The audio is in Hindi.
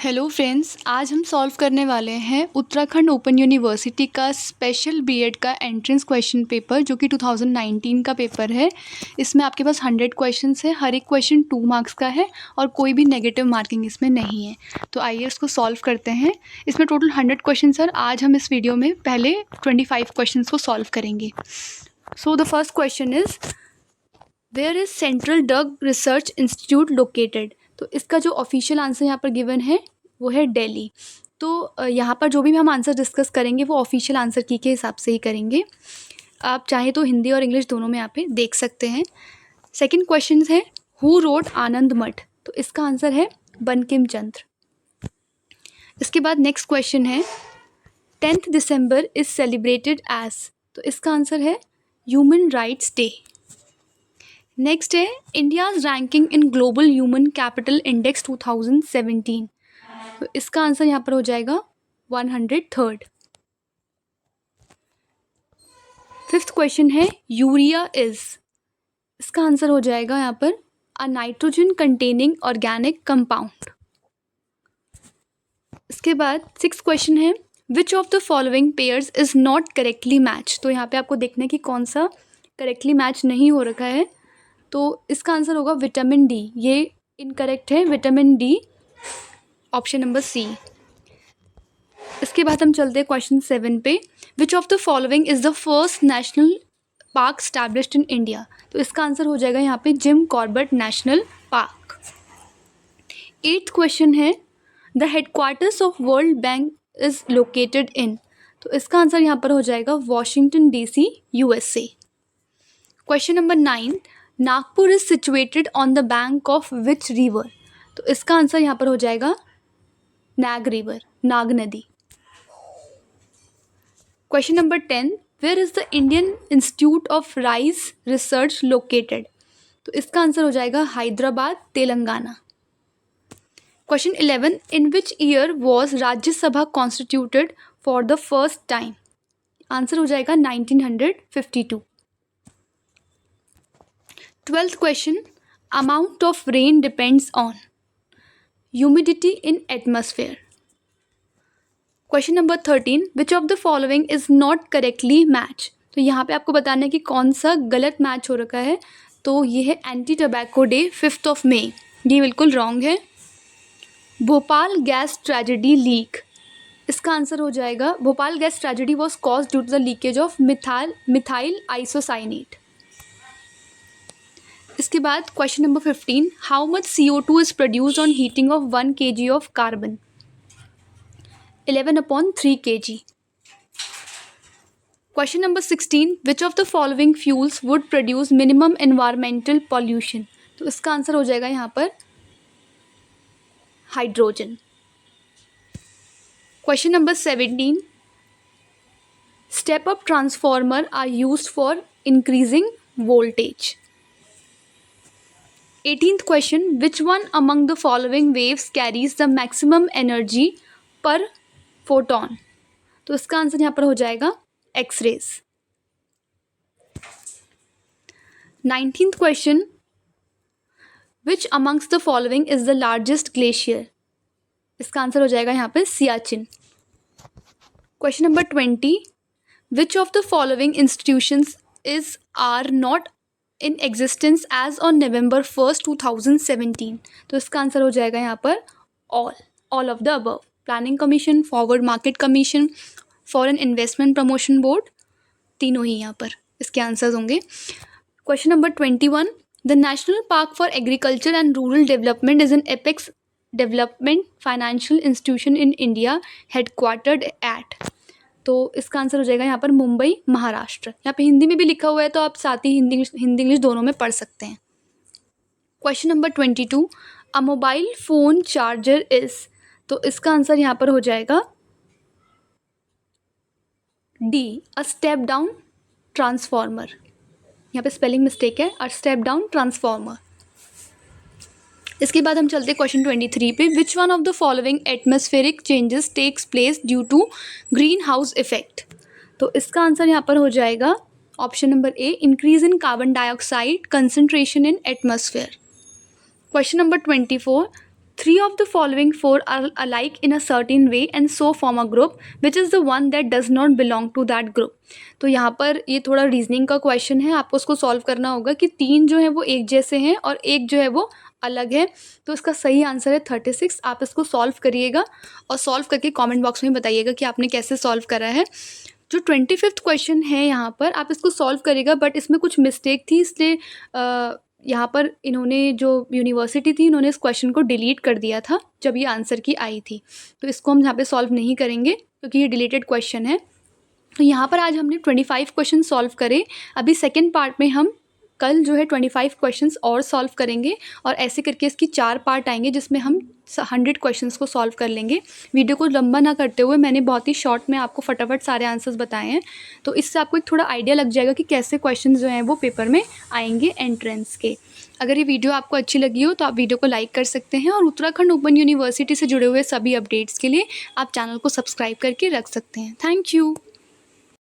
हेलो फ्रेंड्स, आज हम सॉल्व करने वाले हैं उत्तराखंड ओपन यूनिवर्सिटी का स्पेशल बीएड का एंट्रेंस क्वेश्चन पेपर जो कि 2019 का पेपर है। इसमें आपके पास 100 क्वेश्चंस है, हर एक क्वेश्चन 2 मार्क्स का है और कोई भी नेगेटिव मार्किंग इसमें नहीं है। तो आइए इसको सॉल्व करते हैं। इसमें टोटल 100 क्वेश्चन सर, आज हम इस वीडियो में पहले 25 क्वेश्चन को सॉल्व करेंगे। So the first question is, where is central drug research institute located. तो इसका जो ऑफिशियल आंसर यहाँ पर गिवन है वो है दिल्ली। तो यहाँ पर जो भी हम आंसर डिस्कस करेंगे वो ऑफिशियल आंसर की के हिसाब से ही करेंगे। आप चाहे तो हिंदी और इंग्लिश दोनों में यहाँ पे देख सकते हैं। सेकंड क्वेश्चन है, हु रोट आनंद मठ। तो इसका आंसर है बंकिम चंद्र। इसके बाद नेक्स्ट क्वेश्चन है, 10th December is celebrated as. तो इसका आंसर है ह्यूमन राइट्स डे। नेक्स्ट है, India's ranking in global human capital index 2017। तो इसका आंसर यहाँ पर हो जाएगा 103rd। फिफ्थ क्वेश्चन है, यूरिया इज। इसका आंसर हो जाएगा यहाँ पर अ नाइट्रोजन कंटेनिंग ऑर्गेनिक कंपाउंड। इसके बाद सिक्स क्वेश्चन है, विच of the following pairs is not correctly match. तो यहाँ पे आपको देखना है कि कौन सा करेक्टली मैच नहीं हो रखा है। तो इसका आंसर होगा विटामिन डी, ये इनकरेक्ट है, vitamin D option number C. इसके बाद हम चलते हैं क्वेश्चन 7 पे, which of the following is the first national park established in India. तो इसका आंसर हो जाएगा यहाँ पे Jim Corbett national park. 8th question है, the headquarters of World Bank is located in. तो इसका आंसर यहाँ पर हो जाएगा Washington DC USA। Question number 9, Nagpur is situated on the bank of which river. तो इसका आंसर यहाँ पर हो जाएगा नाग रिवर, नाग नदी। Question number 10, where is the Indian institute of rice research located. तो इसका आंसर हो जाएगा Hyderabad, Telangana. Question 11, in which year was Rajya Sabha constituted for the first time. Answer हो जाएगा 1952। 12th question, amount of rain depends on humidity in atmosphere. Question number 13, which of the following is not correctly match. तो यहाँ पे आपको बताना है कि कौन सा गलत मैच हो रखा है। तो ये है एंटी टबैको डे 5 मई, ये बिल्कुल रॉन्ग है। Bhopal gas tragedy leak. इसका आंसर हो जाएगा Bhopal gas tragedy was cause due to the leakage of methyl isocyanate. इसके बाद question number 15, how much CO2 is produced on heating of 1 kg of carbon. 11/3 kg। Question number 16, which of the following fuels would produce minimum environmental pollution. तो इसका आंसर हो जाएगा यहाँ पर hydrogen. Question number 17, step up transformer are used for increasing voltage. 18th question, which one among the following waves carries the maximum energy per photon. तो इसका आंसर यहाँ पर हो जाएगा X-rays. 19th question, which amongst the following is the largest glacier. इसका आंसर हो जाएगा यहाँ पे Siachen. Question number 20, which of the following institutions is are not in existence as on November 1st 2017। तो इसका आंसर हो जाएगा यहाँ पर all of the above, planning commission, forward market commission, foreign investment promotion board, तीनों ही यहाँ पर इसके आंसर्स होंगे। Question number 21, the national park for agriculture and rural development is an apex development financial institution in India headquartered at. तो इसका आंसर हो जाएगा यहाँ पर मुंबई, महाराष्ट्र। यहाँ पे हिंदी में भी लिखा हुआ है तो आप साथ ही हिंदी इंग्लिश दोनों में पढ़ सकते हैं। Question number 22, a mobile phone charger is. तो इसका आंसर यहाँ पर हो जाएगा D, a step down transformer. यहाँ पे स्पेलिंग मिस्टेक है, अ स्टेप डाउन ट्रांसफॉर्मर। इसके बाद हम चलते हैं क्वेश्चन 23 पे, which one of the following atmospheric changes takes place due to green house effect. तो इसका आंसर यहाँ पर हो जाएगा option number A, increase in carbon dioxide concentration in atmosphere. Question number 24, 3 of the following 4 are alike in a certain way and so form a group which is the one that does not belong to that group. तो यहाँ पर ये थोड़ा रीजनिंग का क्वेश्चन है, आपको उसको सॉल्व करना होगा कि 3 जो है वो एक जैसे हैं और एक जो है वो अलग है। तो इसका सही आंसर है 36। आप इसको सॉल्व करिएगा और सॉल्व करके कमेंट बॉक्स में बताइएगा कि आपने कैसे सॉल्व करा है। जो 25th क्वेश्चन है यहाँ पर आप इसको सॉल्व करिएगा, बट इसमें कुछ मिस्टेक थी, इसलिए यहाँ पर इन्होंने जो यूनिवर्सिटी थी इन्होंने इस क्वेश्चन को डिलीट कर दिया था जब ये आंसर की आई थी। तो इसको हम यहाँ पे सॉल्व नहीं करेंगे क्योंकि ये डिलीटेड क्वेश्चन है। तो यहाँ पर आज हमने 25 क्वेश्चन सॉल्व करे। अभी सेकेंड पार्ट में हम कल जो है 25 क्वेश्चंस और सॉल्व करेंगे और ऐसे करके इसकी 4 पार्ट आएंगे जिसमें हम 100 क्वेश्चंस को सॉल्व कर लेंगे। वीडियो को लंबा ना करते हुए मैंने बहुत ही शॉर्ट में आपको फटाफट सारे आंसर्स बताए हैं, तो इससे आपको एक थोड़ा आइडिया लग जाएगा कि कैसे क्वेश्चंस जो हैं वो पेपर में आएंगे एंट्रेंस के। अगर ये वीडियो आपको अच्छी लगी हो तो आप वीडियो को लाइक कर सकते हैं और उत्तराखंड ओपन यूनिवर्सिटी से जुड़े हुए सभी अपडेट्स के लिए आप चैनल को सब्सक्राइब करके रख सकते हैं। Thank you.